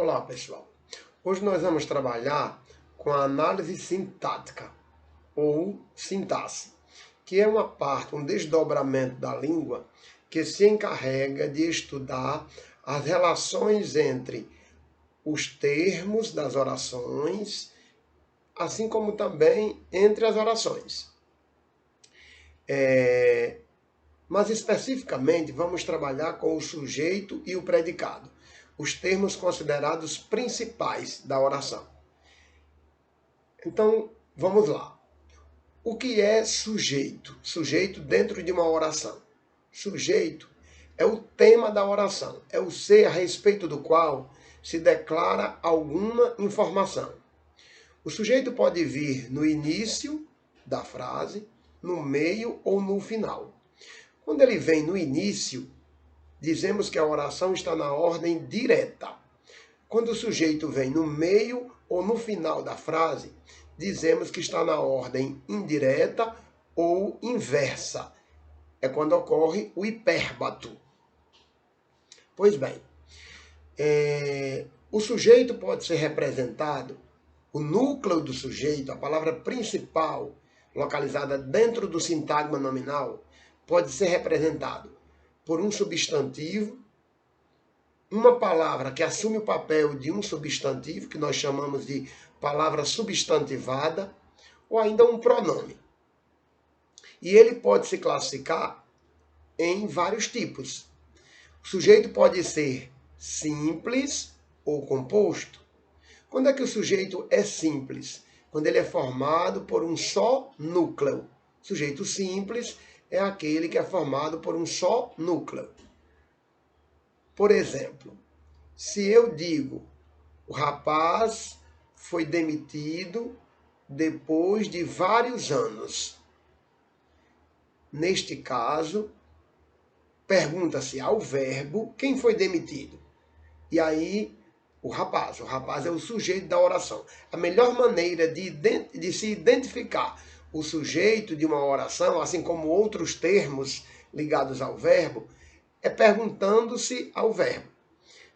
Olá, pessoal. Hoje nós vamos trabalhar com a análise sintática, ou sintaxe, que é uma parte, um desdobramento da língua que se encarrega de estudar as relações entre os termos das orações, assim como também entre as orações. Mas especificamente vamos trabalhar com o sujeito e o predicado, os termos considerados principais da oração. Então, vamos lá. O que é sujeito? Sujeito dentro de uma oração. Sujeito é o tema da oração, é o ser a respeito do qual se declara alguma informação. O sujeito pode vir no início da frase, no meio ou no final. Quando ele vem no início, dizemos que a oração está na ordem direta. Quando o sujeito vem no meio ou no final da frase, dizemos que está na ordem indireta ou inversa. É quando ocorre o hipérbato. Pois bem, o sujeito pode ser representado, o núcleo do sujeito, a palavra principal, localizada dentro do sintagma nominal, pode ser representado por um substantivo, uma palavra que assume o papel de um substantivo, que nós chamamos de palavra substantivada, ou ainda um pronome. E ele pode se classificar em vários tipos. O sujeito pode ser simples ou composto. Quando é que o sujeito é simples? Quando ele é formado por um só núcleo. Sujeito simples é aquele que é formado por um só núcleo. Por exemplo, se eu digo, o rapaz foi demitido depois de vários anos. Neste caso, pergunta-se ao verbo quem foi demitido. E aí, o rapaz é o sujeito da oração. A melhor maneira de se identificar o sujeito de uma oração, assim como outros termos ligados ao verbo, é perguntando-se ao verbo.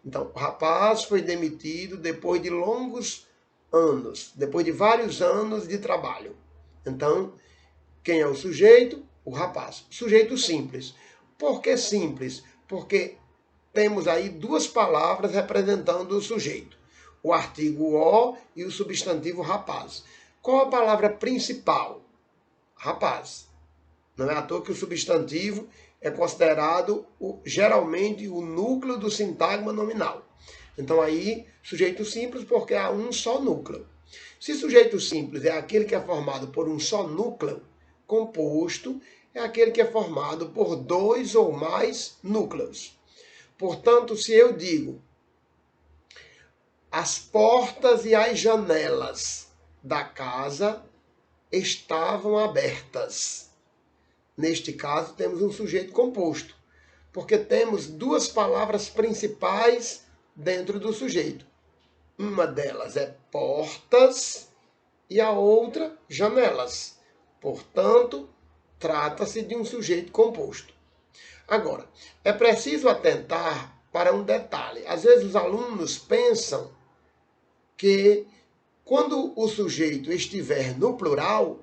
Então, o rapaz foi demitido depois de longos anos, depois de vários anos de trabalho. Então, quem é o sujeito? O rapaz. Sujeito simples. Por que simples? Porque temos aí duas palavras representando o sujeito. O artigo o e o substantivo rapaz. Qual a palavra principal? Rapaz. Não é à toa que o substantivo é considerado geralmente o núcleo do sintagma nominal. Então aí, sujeito simples porque há um só núcleo. Se sujeito simples é aquele que é formado por um só núcleo, composto é aquele que é formado por dois ou mais núcleos. Portanto, se eu digo as portas e as janelas da casa estavam abertas. Neste caso, temos um sujeito composto, porque temos duas palavras principais dentro do sujeito. Uma delas é portas e a outra janelas. Portanto, trata-se de um sujeito composto. Agora, é preciso atentar para um detalhe. Às vezes os alunos pensam que quando o sujeito estiver no plural,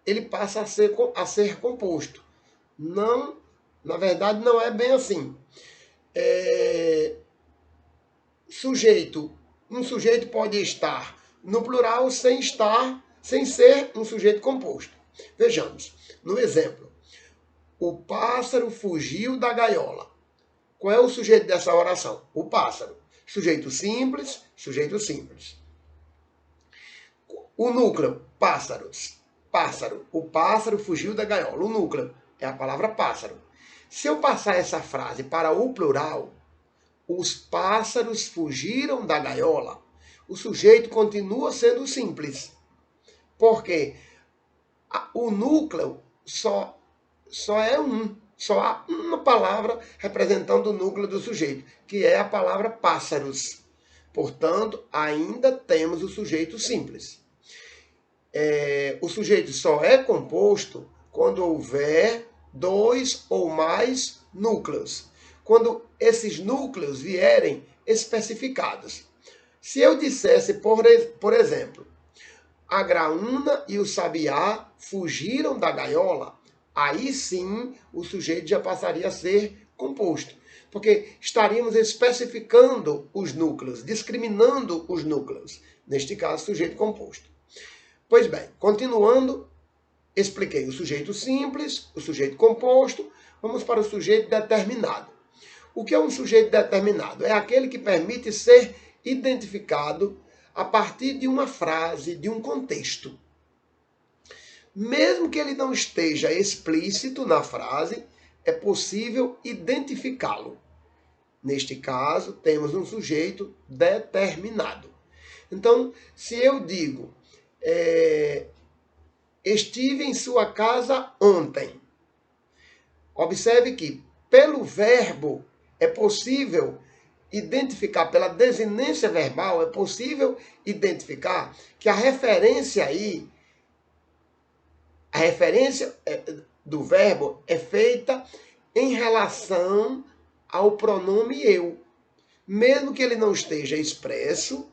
ele passa a ser composto. Não, na verdade, não é bem assim. Um sujeito pode estar no plural sem ser um sujeito composto. Vejamos, no exemplo, o pássaro fugiu da gaiola. Qual é o sujeito dessa oração? O pássaro. Sujeito simples, sujeito simples. O núcleo, pássaros. Pássaro. O pássaro fugiu da gaiola. O núcleo é a palavra pássaro. Se eu passar essa frase para o plural, os pássaros fugiram da gaiola, o sujeito continua sendo simples. Porque o núcleo só é só há uma palavra representando o núcleo do sujeito, que é a palavra pássaros. Portanto, ainda temos o sujeito simples. O sujeito só é composto quando houver dois ou mais núcleos. Quando esses núcleos vierem especificados. Se eu dissesse, por exemplo, a graúna e o sabiá fugiram da gaiola, aí sim o sujeito já passaria a ser composto. Porque estaríamos especificando os núcleos, discriminando os núcleos. Neste caso, sujeito composto. Pois bem, continuando, expliquei o sujeito simples, o sujeito composto, vamos para o sujeito determinado. O que é um sujeito determinado? É aquele que permite ser identificado a partir de uma frase, de um contexto. Mesmo que ele não esteja explícito na frase, é possível identificá-lo. Neste caso, temos um sujeito determinado. Então, se eu digo, estive em sua casa ontem, observe que, pelo verbo, é possível identificar, pela desinência verbal, é possível identificar que a referência aí, a referência do verbo é feita em relação ao pronome eu. Mesmo que ele não esteja expresso,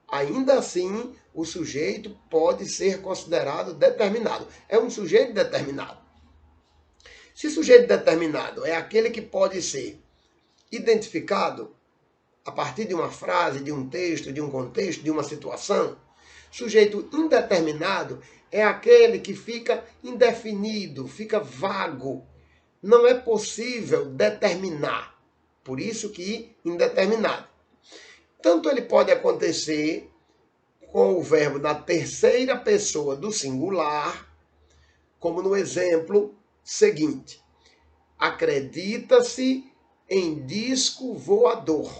ainda assim o sujeito pode ser considerado determinado. É um sujeito determinado. Se sujeito determinado é aquele que pode ser identificado a partir de uma frase, de um texto, de um contexto, de uma situação, sujeito indeterminado é aquele que fica indefinido, fica vago. Não é possível determinar. Por isso que indeterminado. Tanto ele pode acontecer com o verbo na terceira pessoa do singular, como no exemplo seguinte. Acredita-se em disco voador.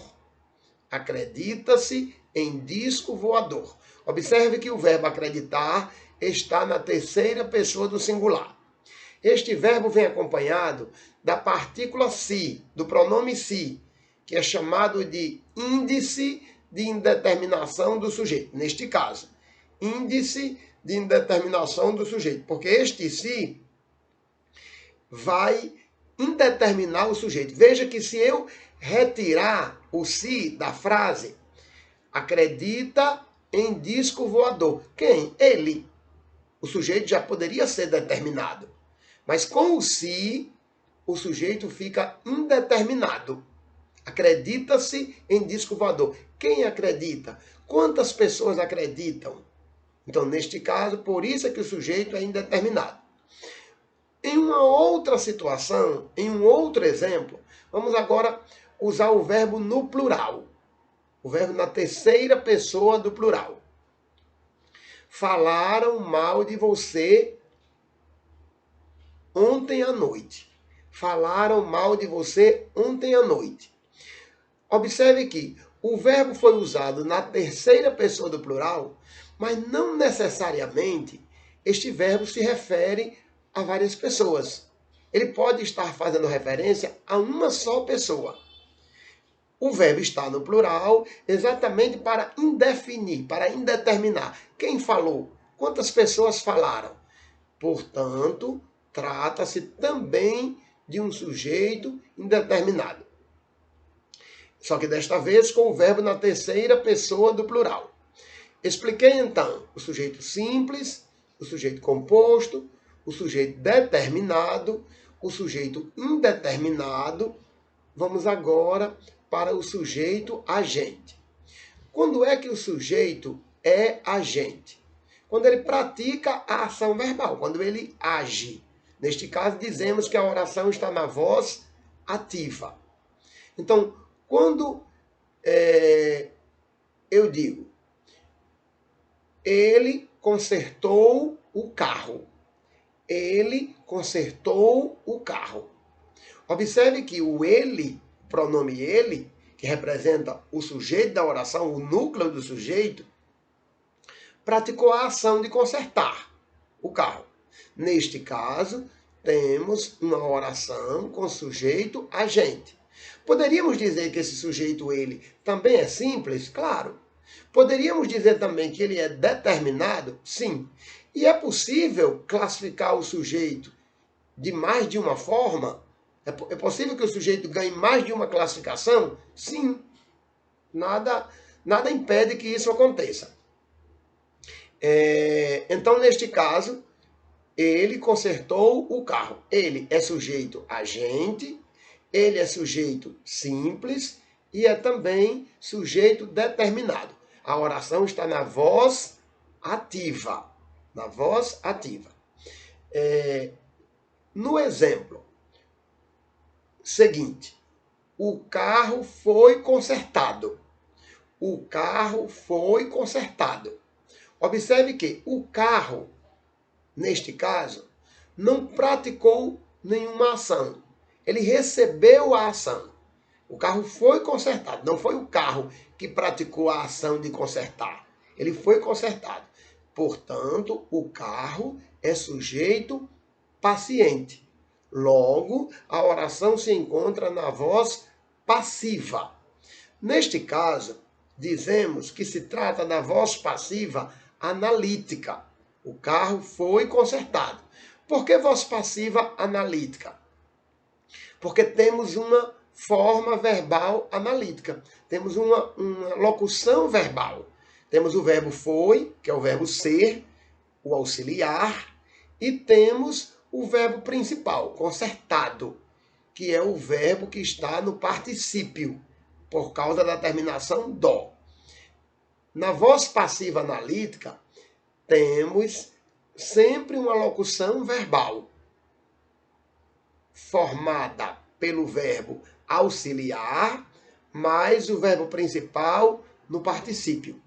Acredita-se em disco voador. Observe que o verbo acreditar está na terceira pessoa do singular. Este verbo vem acompanhado da partícula se, do pronome se, que é chamado de índice de indeterminação do sujeito. Neste caso, índice de indeterminação do sujeito, porque este se vai indeterminar o sujeito. Veja que se eu retirar o se da frase, acredita em disco voador. Quem? Ele. O sujeito já poderia ser determinado. Mas com o se, o sujeito fica indeterminado. Acredita-se em disco voador. Quem acredita? Quantas pessoas acreditam? Então, neste caso, por isso é que o sujeito é indeterminado. Em uma outra situação, em um outro exemplo, vamos agora usar o verbo no plural. O verbo na terceira pessoa do plural. Falaram mal de você ontem à noite. Falaram mal de você ontem à noite. Observe que o verbo foi usado na terceira pessoa do plural, mas não necessariamente este verbo se refere a várias pessoas. Ele pode estar fazendo referência a uma só pessoa. O verbo está no plural exatamente para indefinir, para indeterminar. Quem falou? Quantas pessoas falaram? Portanto, trata-se também de um sujeito indeterminado. Só que desta vez com o verbo na terceira pessoa do plural. Expliquei então o sujeito simples, o sujeito composto, o sujeito determinado, o sujeito indeterminado. Vamos agora para o sujeito agente. Quando é que o sujeito é agente? Quando ele pratica a ação verbal, quando ele age. Neste caso, dizemos que a oração está na voz ativa. Então, quando eu digo, ele consertou o carro. Ele consertou o carro. Observe que o ele, o pronome ele, que representa o sujeito da oração, o núcleo do sujeito, praticou a ação de consertar o carro. Neste caso, temos uma oração com sujeito agente. Poderíamos dizer que esse sujeito ele também é simples? Claro. Poderíamos dizer também que ele é determinado? Sim. E é possível classificar o sujeito de mais de uma forma? É possível que o sujeito ganhe mais de uma classificação? Sim. Nada impede que isso aconteça. Então, neste caso, ele consertou o carro. Ele é sujeito agente, ele é sujeito simples e é também sujeito determinado. A oração está na voz ativa. Na voz ativa. No exemplo seguinte, o carro foi consertado. O carro foi consertado. Observe que o carro, neste caso, não praticou nenhuma ação. Ele recebeu a ação. O carro foi consertado. Não foi o carro que praticou a ação de consertar. Ele foi consertado. Portanto, o carro é sujeito paciente. Logo, a oração se encontra na voz passiva. Neste caso, dizemos que se trata da voz passiva analítica. O carro foi consertado. Por que voz passiva analítica? Porque temos uma forma verbal analítica. Temos uma locução verbal. Temos o verbo foi, que é o verbo ser, o auxiliar, e temos o verbo principal, consertado, que é o verbo que está no particípio, por causa da terminação do. Na voz passiva analítica, temos sempre uma locução verbal, formada pelo verbo auxiliar, mais o verbo principal no particípio.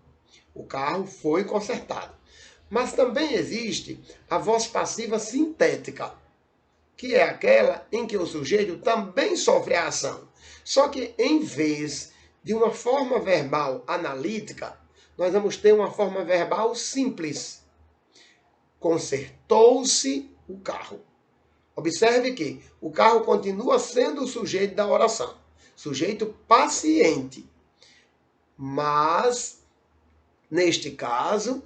O carro foi consertado. Mas também existe a voz passiva sintética, que é aquela em que o sujeito também sofre a ação. Só que em vez de uma forma verbal analítica, nós vamos ter uma forma verbal simples. Consertou-se o carro. Observe que o carro continua sendo o sujeito da oração, sujeito paciente. Mas, neste caso,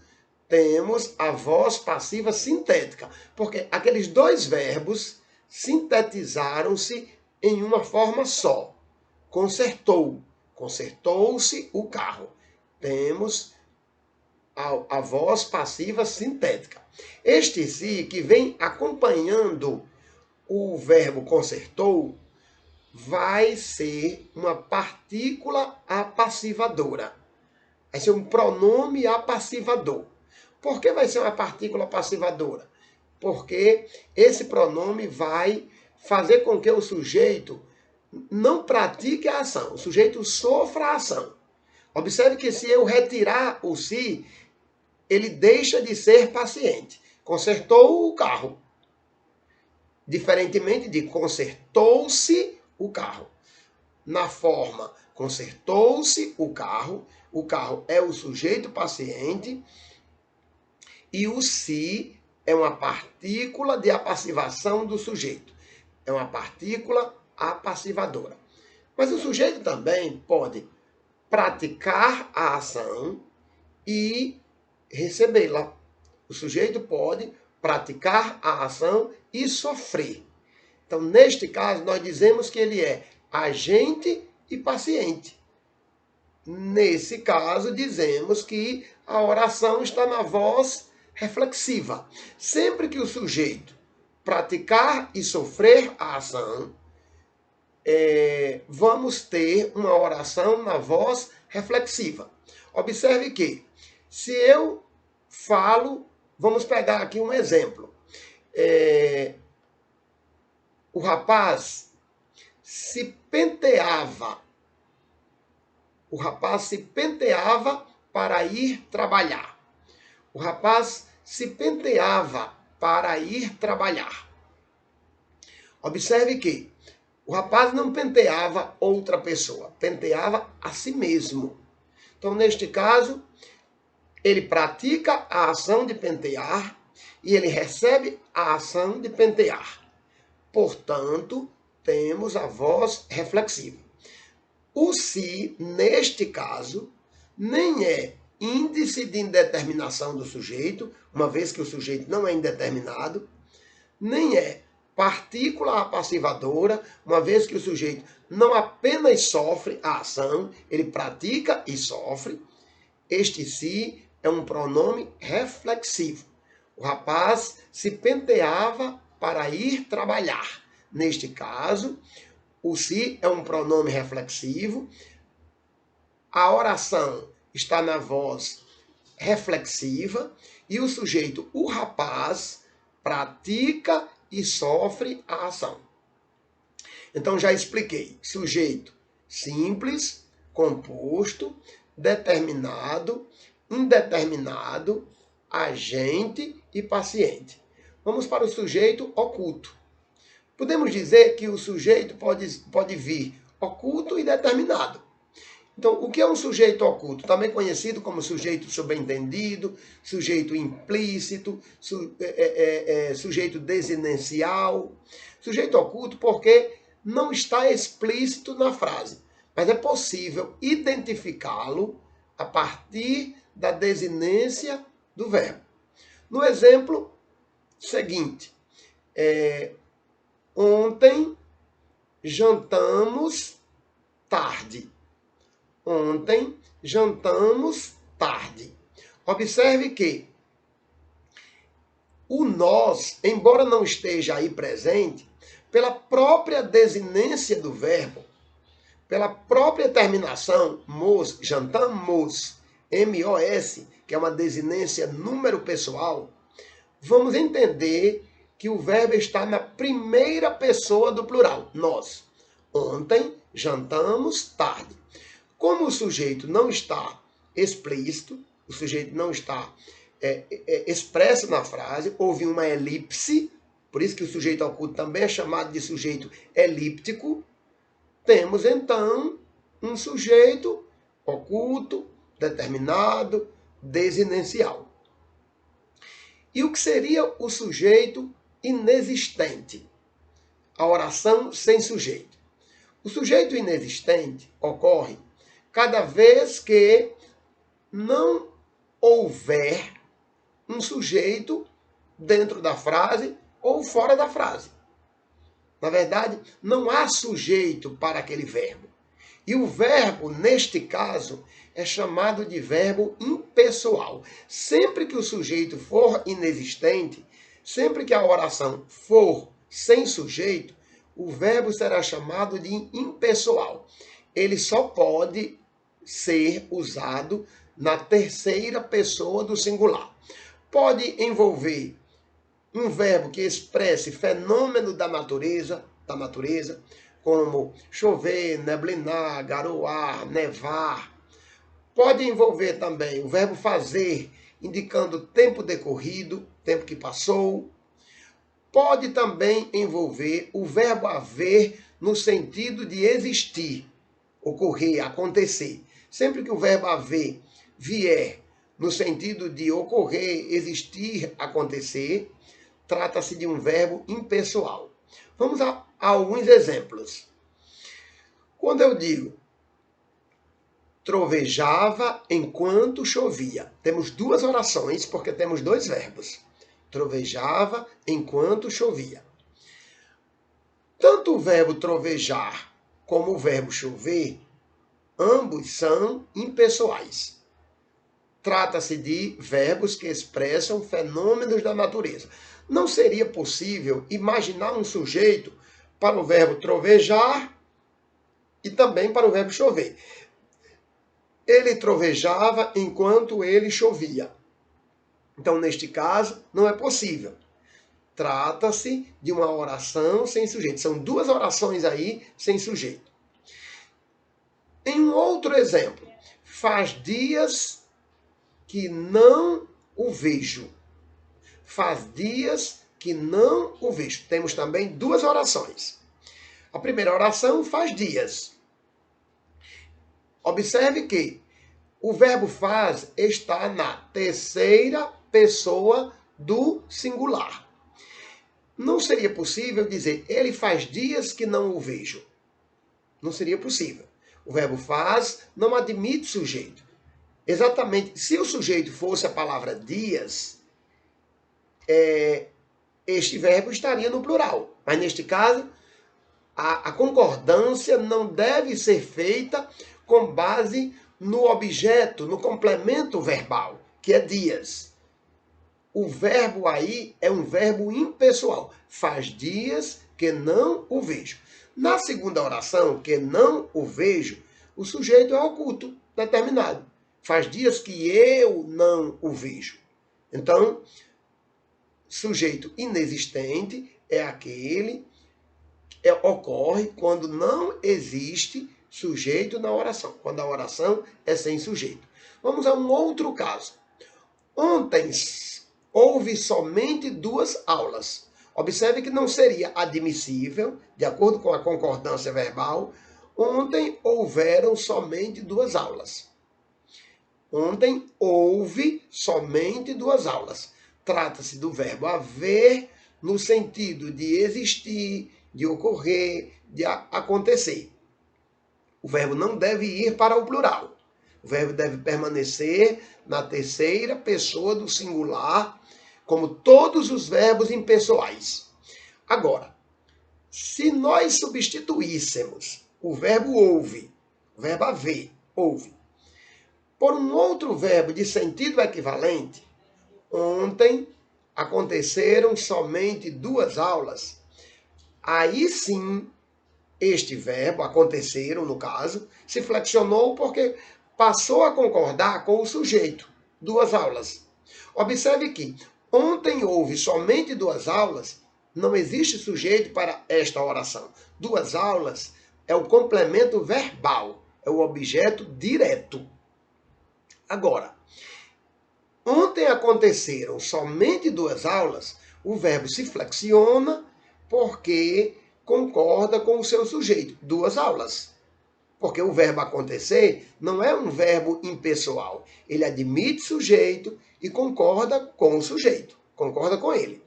temos a voz passiva sintética, porque aqueles dois verbos sintetizaram-se em uma forma só. Consertou, consertou-se o carro. Temos a voz passiva sintética. Este si que vem acompanhando o verbo consertou vai ser uma partícula apassivadora. Vai ser um pronome apassivador. Por que vai ser uma partícula apassivadora? Porque esse pronome vai fazer com que o sujeito não pratique a ação, o sujeito sofra a ação. Observe que se eu retirar o si, ele deixa de ser paciente. Consertou o carro. Diferentemente de consertou-se o carro. Na forma consertou-se o carro é o sujeito paciente e o si é uma partícula de apassivação do sujeito. É uma partícula apassivadora. Mas o sujeito também pode praticar a ação e recebê-la. O sujeito pode praticar a ação e sofrer. Então, neste caso, nós dizemos que ele é agente e paciente. Nesse caso, dizemos que a oração está na voz reflexiva. Sempre que o sujeito praticar e sofrer a ação, vamos ter uma oração na voz reflexiva. Observe que, se eu falo, vamos pegar aqui um exemplo. O rapaz se penteava. O rapaz se penteava para ir trabalhar. O rapaz se penteava para ir trabalhar. Observe que o rapaz não penteava outra pessoa, penteava a si mesmo. Então, neste caso, ele pratica a ação de pentear e ele recebe a ação de pentear. Portanto, temos a voz reflexiva. O si, neste caso, nem é índice de indeterminação do sujeito, uma vez que o sujeito não é indeterminado, nem é partícula apassivadora, uma vez que o sujeito não apenas sofre a ação, ele pratica e sofre. Este se é um pronome reflexivo. O rapaz se penteava para ir trabalhar. Neste caso, o se é um pronome reflexivo. A oração está na voz reflexiva e o sujeito, o rapaz, pratica e sofre a ação. Então já expliquei. Sujeito simples, composto, determinado, indeterminado, agente e paciente. Vamos para o sujeito oculto. Podemos dizer que o sujeito pode vir oculto e determinado. Então, o que é um sujeito oculto? Também conhecido como sujeito subentendido, sujeito implícito, sujeito desinencial. Sujeito oculto porque não está explícito na frase, mas é possível identificá-lo a partir da desinência do verbo. No exemplo seguinte, ontem jantamos tarde. Ontem jantamos tarde. Observe que o nós, embora não esteja aí presente, pela própria desinência do verbo, pela própria terminação, mos, jantamos, M-O-S, que é uma desinência número pessoal, vamos entender que o verbo está na primeira pessoa do plural, nós. Ontem jantamos tarde. Como o sujeito não está explícito, o sujeito não está expresso na frase, houve uma elipse, por isso que o sujeito oculto também é chamado de sujeito elíptico, temos então um sujeito oculto, determinado, desinencial. E o que seria o sujeito inexistente? A oração sem sujeito. O sujeito inexistente ocorre cada vez que não houver um sujeito dentro da frase ou fora da frase. Na verdade, não há sujeito para aquele verbo. E o verbo, neste caso, é chamado de verbo impessoal. Sempre que o sujeito for inexistente, sempre que a oração for sem sujeito, o verbo será chamado de impessoal. Ele só pode ser usado na terceira pessoa do singular. Pode envolver um verbo que expresse fenômeno da natureza, como chover, neblinar, garoar, nevar. Pode envolver também o verbo fazer, indicando tempo decorrido, tempo que passou. Pode também envolver o verbo haver no sentido de existir, ocorrer, acontecer. Sempre que o verbo haver vier no sentido de ocorrer, existir, acontecer, trata-se de um verbo impessoal. Vamos a alguns exemplos. Quando eu digo trovejava enquanto chovia, temos duas orações porque temos dois verbos. Trovejava enquanto chovia. Tanto o verbo trovejar como o verbo chover, ambos são impessoais. Trata-se de verbos que expressam fenômenos da natureza. Não seria possível imaginar um sujeito para o verbo trovejar e também para o verbo chover. Ele trovejava enquanto ele chovia. Então, neste caso, não é possível. Trata-se de uma oração sem sujeito. São duas orações aí sem sujeito. Em um outro exemplo, faz dias que não o vejo. Faz dias que não o vejo. Temos também duas orações. A primeira oração faz dias. Observe que o verbo faz está na terceira pessoa do singular. Não seria possível dizer, ele faz dias que não o vejo. Não seria possível. O verbo faz não admite sujeito. Exatamente, se o sujeito fosse a palavra dias, este verbo estaria no plural. Mas neste caso, A concordância não deve ser feita com base no objeto, no complemento verbal, que é dias. O verbo aí é um verbo impessoal. Faz dias que não o vejo. Na segunda oração, que não o vejo, o sujeito é oculto, determinado. Faz dias que eu não o vejo. Então, sujeito inexistente é aquele que ocorre quando não existe sujeito na oração, quando a oração é sem sujeito. Vamos a um outro caso. Ontem houve somente 2 aulas. Observe que não seria admissível, de acordo com a concordância verbal, ontem houveram somente 2 aulas. Ontem houve somente 2 aulas. Trata-se do verbo haver no sentido de existir, de ocorrer, de acontecer. O verbo não deve ir para o plural. O verbo deve permanecer na terceira pessoa do singular, como todos os verbos impessoais. Agora, se nós substituíssemos o verbo ouve, o verbo haver, ouve, por um outro verbo de sentido equivalente, ontem aconteceram somente 2 aulas, aí sim, este verbo, aconteceram no caso, se flexionou porque passou a concordar com o sujeito. 2 aulas. Observe que ontem houve somente 2 aulas, não existe sujeito para esta oração. 2 aulas é o complemento verbal, é o objeto direto. Agora, ontem aconteceram somente 2 aulas, o verbo se flexiona porque concorda com o seu sujeito. 2 aulas. Porque o verbo acontecer não é um verbo impessoal. Ele admite sujeito e concorda com o sujeito. Concorda com ele.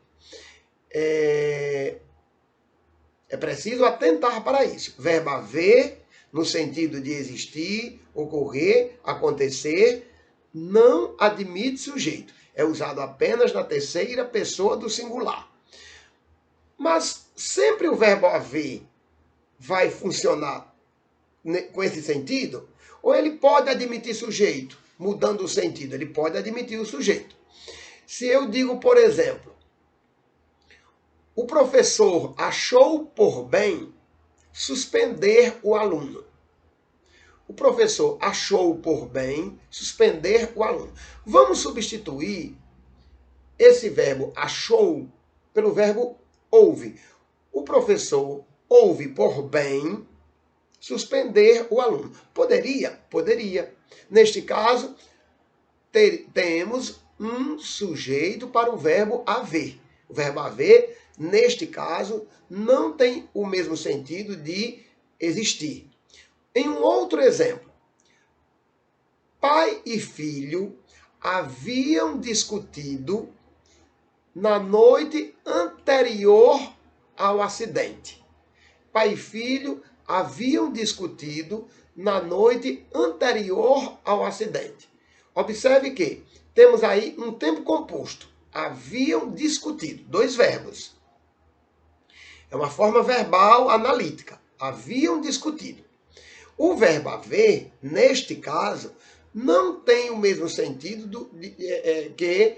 É preciso atentar para isso. Verbo haver, no sentido de existir, ocorrer, acontecer, não admite sujeito. É usado apenas na terceira pessoa do singular. Mas sempre o verbo haver vai funcionar com esse sentido? Ou ele pode admitir sujeito, mudando o sentido? Ele pode admitir o sujeito. Se eu digo, por exemplo, o professor achou por bem suspender o aluno. O professor achou por bem suspender o aluno. Vamos substituir esse verbo achou pelo verbo ouve. O professor ouve por bem suspender o aluno. Poderia? Poderia. Neste caso, temos um sujeito para o verbo haver. O verbo haver, neste caso, não tem o mesmo sentido de existir. Em um outro exemplo, pai e filho haviam discutido na noite anterior ao acidente. Pai e filho haviam discutido na noite anterior ao acidente. Observe que temos aí um tempo composto. Haviam discutido. 2 verbos. É uma forma verbal analítica. Haviam discutido. O verbo haver, neste caso, não tem o mesmo sentido que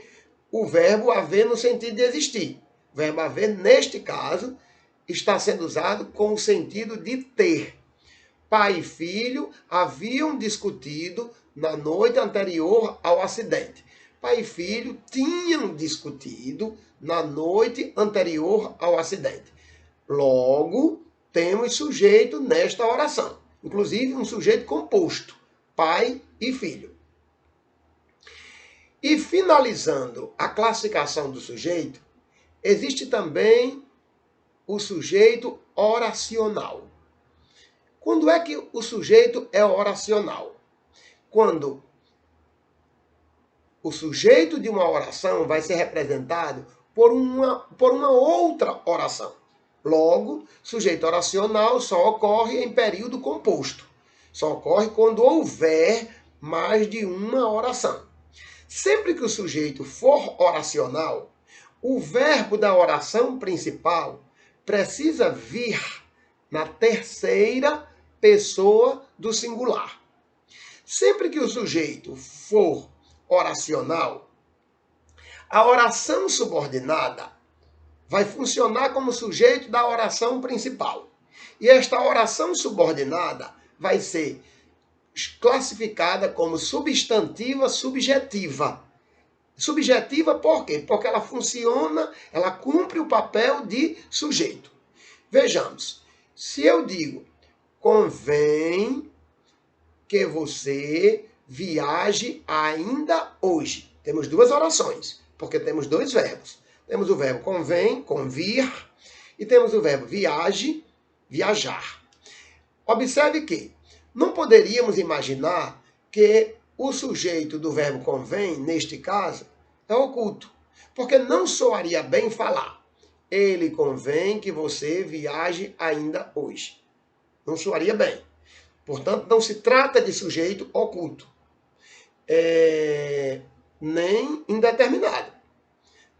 o verbo haver no sentido de existir. O verbo haver, neste caso, está sendo usado com o sentido de ter. Pai e filho haviam discutido na noite anterior ao acidente. Pai e filho tinham discutido na noite anterior ao acidente. Logo, temos sujeito nesta oração. Inclusive, um sujeito composto. Pai e filho. E finalizando a classificação do sujeito, existe também o sujeito oracional. Quando é que o sujeito é oracional? Quando o sujeito de uma oração vai ser representado por uma outra oração. Logo, sujeito oracional só ocorre em período composto. Só ocorre quando houver mais de uma oração. Sempre que o sujeito for oracional, o verbo da oração principal precisa vir na terceira pessoa do singular. Sempre que o sujeito for oracional, a oração subordinada vai funcionar como sujeito da oração principal. E esta oração subordinada vai ser classificada como substantiva subjetiva. Subjetiva por quê? Porque ela funciona, ela cumpre o papel de sujeito. Vejamos, se eu digo, convém que você viaje ainda hoje. Temos duas orações, porque temos dois verbos. Temos o verbo convém, convir, e temos o verbo viaje, viajar. Observe que não poderíamos imaginar que o sujeito do verbo convém, neste caso, é oculto, porque não soaria bem falar. Ele convém que você viaje ainda hoje. Não soaria bem. Portanto, não se trata de sujeito oculto, nem indeterminado,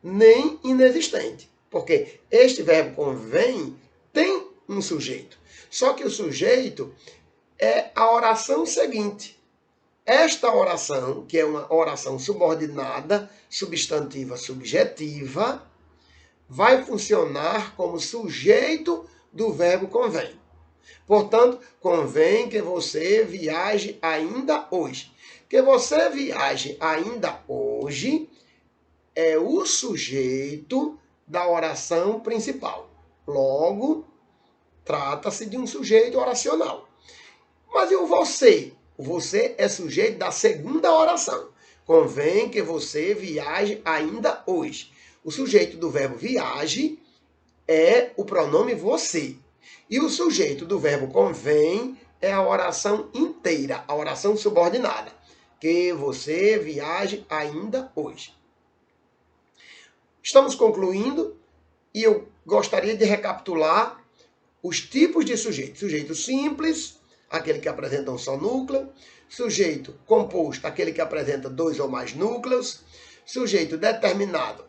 nem inexistente. Porque este verbo convém tem um sujeito. Só que o sujeito é a oração seguinte. Esta oração, que é uma oração subordinada, substantiva, subjetiva, vai funcionar como sujeito do verbo convém. Portanto, convém que você viaje ainda hoje. Que você viaje ainda hoje é o sujeito da oração principal. Logo, trata-se de um sujeito oracional. Mas e o você? O você é sujeito da segunda oração. Convém que você viaje ainda hoje. O sujeito do verbo viaje é o pronome você. E o sujeito do verbo convém é a oração inteira, a oração subordinada. Que você viaje ainda hoje. Estamos concluindo e eu gostaria de recapitular os tipos de sujeito. Sujeito simples, aquele que apresenta um só núcleo. Sujeito composto, aquele que apresenta dois ou mais núcleos. Sujeito determinado,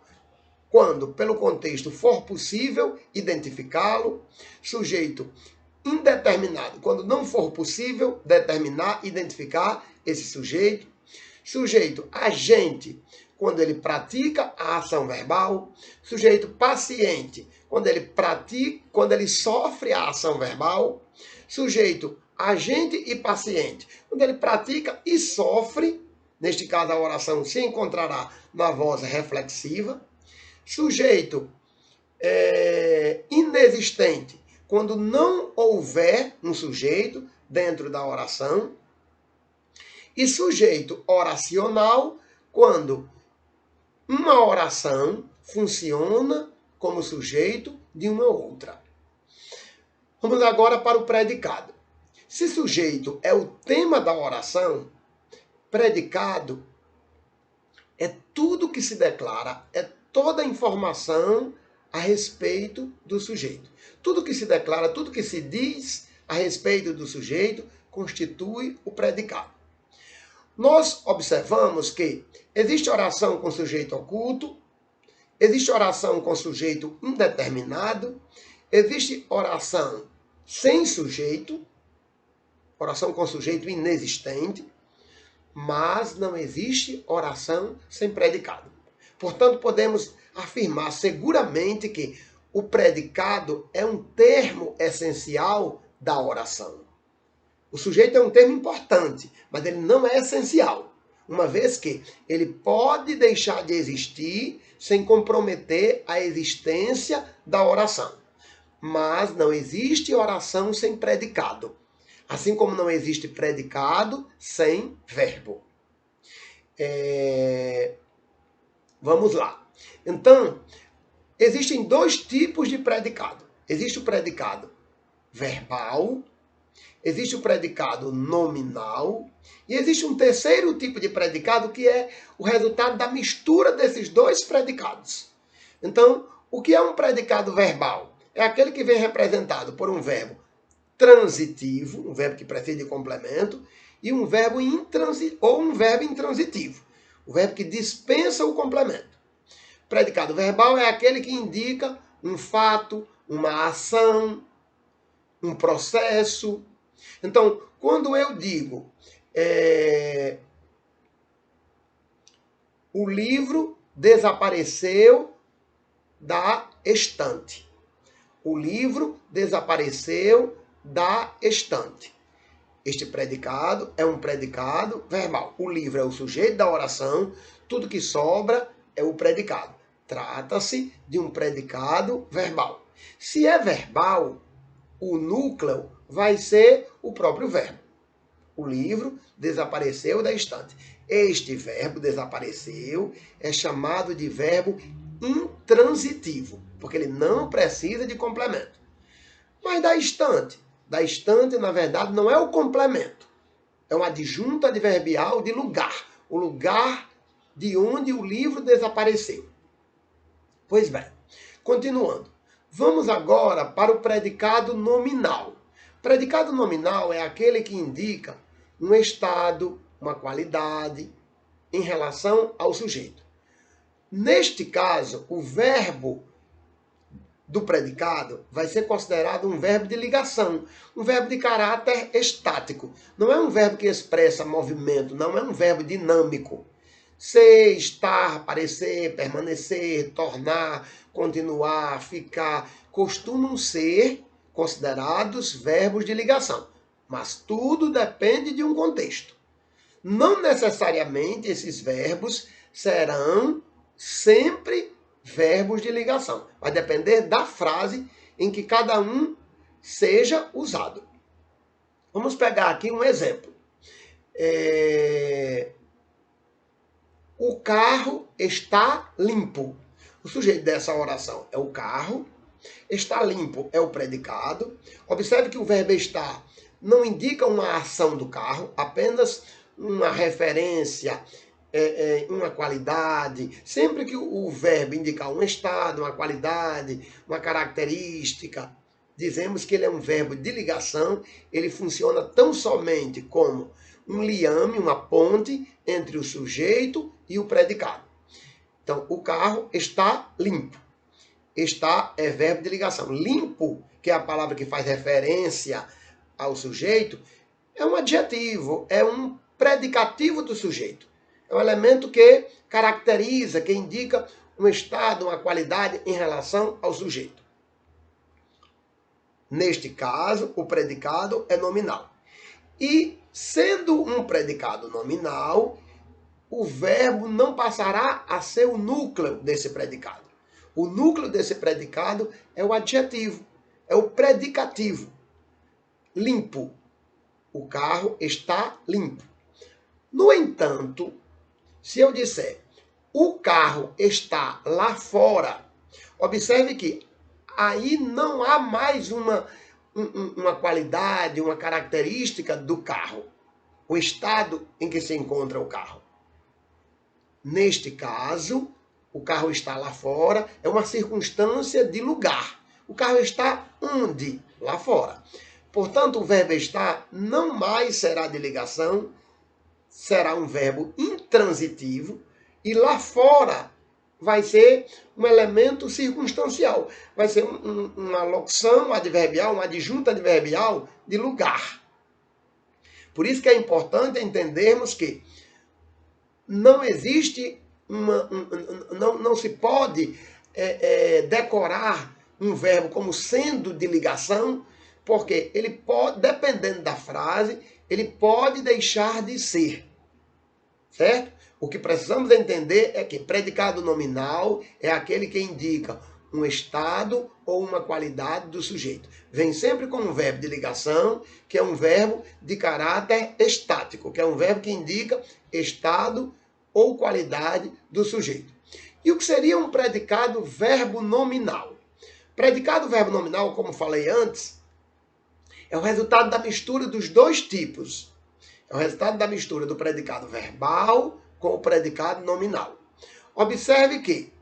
quando, pelo contexto, for possível identificá-lo. Sujeito indeterminado, quando não for possível determinar, identificar esse sujeito. Sujeito agente, quando ele pratica a ação verbal. Sujeito paciente, quando ele sofre a ação verbal. Sujeito agente e paciente, quando ele pratica e sofre. Neste caso, a oração se encontrará na voz reflexiva. Sujeito inexistente, quando não houver um sujeito dentro da oração. E sujeito oracional, quando uma oração funciona como sujeito de uma outra. Vamos agora para o predicado. Se sujeito é o tema da oração, predicado é tudo que se declara, é toda a informação a respeito do sujeito. Tudo que se declara, tudo que se diz a respeito do sujeito constitui o predicado. Nós observamos que existe oração com sujeito oculto, existe oração com sujeito indeterminado, existe oração sem sujeito, oração com sujeito inexistente, mas não existe oração sem predicado. Portanto, podemos afirmar seguramente que o predicado é um termo essencial da oração. O sujeito é um termo importante, mas ele não é essencial, uma vez que ele pode deixar de existir sem comprometer a existência da oração. Mas não existe oração sem predicado, assim como não existe predicado sem verbo. Vamos lá. Então, existem dois tipos de predicado. Existe o predicado verbal, existe o predicado nominal e existe um terceiro tipo de predicado que é o resultado da mistura desses dois predicados. Então, o que é um predicado verbal? É aquele que vem representado por um verbo transitivo, um verbo que precede complemento, e um verbo intransitivo, o verbo que dispensa o complemento. Predicado verbal é aquele que indica um fato, uma ação, um processo. Então, quando eu digo o livro desapareceu da estante. O livro desapareceu da estante. Este predicado é um predicado verbal. O livro é o sujeito da oração, tudo que sobra é o predicado. Trata-se de um predicado verbal. Se é verbal, o núcleo vai ser o próprio verbo. O livro desapareceu da estante. Este verbo desapareceu é chamado de verbo intransitivo, porque ele não precisa de complemento. Mas da estante, na verdade, não é o complemento. É um adjunto adverbial de lugar. O lugar de onde o livro desapareceu. Pois bem, continuando. Vamos agora para o predicado nominal. Predicado nominal é aquele que indica um estado, uma qualidade em relação ao sujeito. Neste caso, o verbo do predicado vai ser considerado um verbo de ligação, um verbo de caráter estático. Não é um verbo que expressa movimento, não é um verbo dinâmico. Ser, estar, parecer, permanecer, tornar, continuar, ficar, costumam ser considerados verbos de ligação. Mas tudo depende de um contexto. Não necessariamente esses verbos serão sempre verbos de ligação. Vai depender da frase em que cada um seja usado. Vamos pegar aqui um exemplo. O carro está limpo. O sujeito dessa oração é o carro. Está limpo é o predicado. Observe que o verbo estar não indica uma ação do carro, apenas uma referência, uma qualidade. Sempre que o verbo indicar um estado, uma qualidade, uma característica, dizemos que ele é um verbo de ligação. Ele funciona tão somente como um liame, uma ponte entre o sujeito e o predicado. Então, o carro está limpo. Está é verbo de ligação. Limpo, que é a palavra que faz referência ao sujeito, é um adjetivo, é um predicativo do sujeito. É um elemento que caracteriza, que indica um estado, uma qualidade em relação ao sujeito. Neste caso, o predicado é nominal. E, sendo um predicado nominal, o verbo não passará a ser o núcleo desse predicado. O núcleo desse predicado é o adjetivo, é o predicativo. Limpo. O carro está limpo. No entanto, se eu disser o carro está lá fora, observe que aí não há mais uma qualidade, uma característica do carro, o estado em que se encontra o carro. Neste caso, o carro está lá fora, é uma circunstância de lugar. O carro está onde? Lá fora. Portanto, o verbo estar não mais será de ligação, será um verbo intransitivo, e lá fora vai ser um elemento circunstancial. Vai ser uma locução adverbial, um adjunto adverbial de lugar. Por isso que é importante entendermos que não existe não se pode decorar um verbo como sendo de ligação, porque ele pode, dependendo da frase, ele pode deixar de ser. Certo? O que precisamos entender é que predicado nominal é aquele que indica um estado ou uma qualidade do sujeito. Vem sempre com um verbo de ligação, que é um verbo de caráter estático, que é um verbo que indica estado ou qualidade do sujeito. E o que seria um predicado verbo nominal? Predicado verbo nominal, como falei antes, é o resultado da mistura dos dois tipos. É o resultado da mistura do predicado verbal com o predicado nominal. Observe que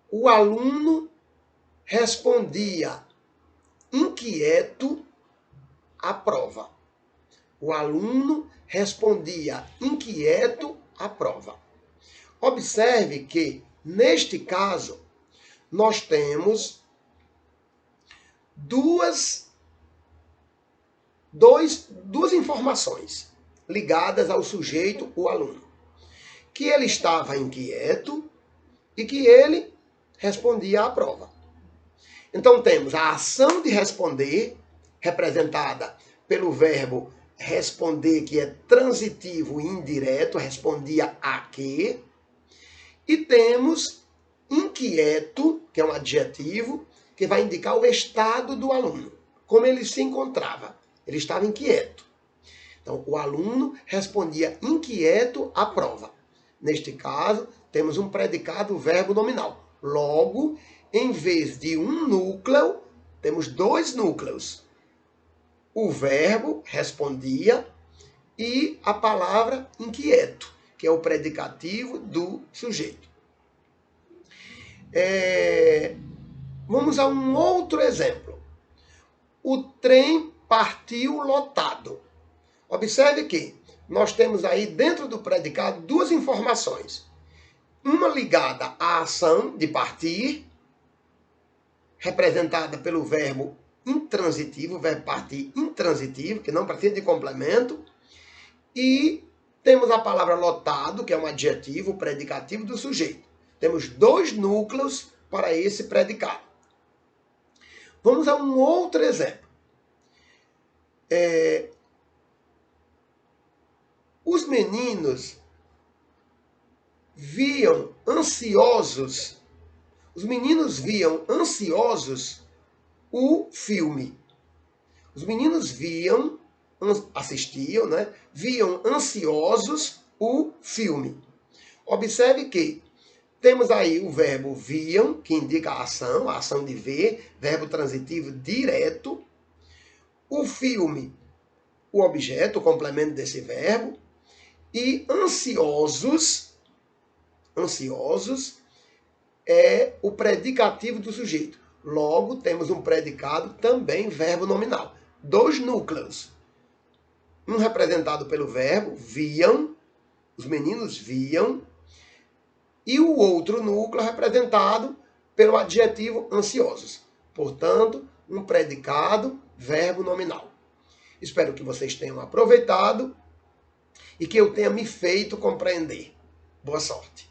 o aluno respondia inquieto à prova. O aluno respondia inquieto à prova. Observe que, neste caso, nós temos duas informações ligadas ao sujeito, o aluno. Que ele estava inquieto e que ele respondia à prova. Então temos a ação de responder, representada pelo verbo responder, que é transitivo e indireto, respondia a quê. E temos inquieto, que é um adjetivo, que vai indicar o estado do aluno, como ele se encontrava. Ele estava inquieto. Então, o aluno respondia inquieto à prova. Neste caso, temos um predicado verbo nominal. Logo, em vez de um núcleo, temos dois núcleos. O verbo respondia e a palavra inquieto, que é o predicativo do sujeito. Vamos a um outro exemplo. O trem partiu lotado. Observe que nós temos aí dentro do predicado duas informações. Uma ligada à ação de partir, representada pelo verbo intransitivo, o verbo partir intransitivo, que não precisa de complemento. E temos a palavra lotado, que é um adjetivo, predicativo do sujeito. Temos dois núcleos para esse predicado. Vamos a um outro exemplo. Os meninos viam ansiosos o filme. Os meninos assistiam, né? Viam ansiosos o filme. Observe que temos aí o verbo viam, que indica a ação de ver, verbo transitivo direto. O filme, o objeto, o complemento desse verbo. E ansiosos é o predicativo do sujeito. Logo, temos um predicado também verbo nominal. Dois núcleos. Um representado pelo verbo, viam, os meninos viam, e o outro núcleo representado pelo adjetivo ansiosos. Portanto, um predicado verbo nominal. Espero que vocês tenham aproveitado e que eu tenha me feito compreender. Boa sorte.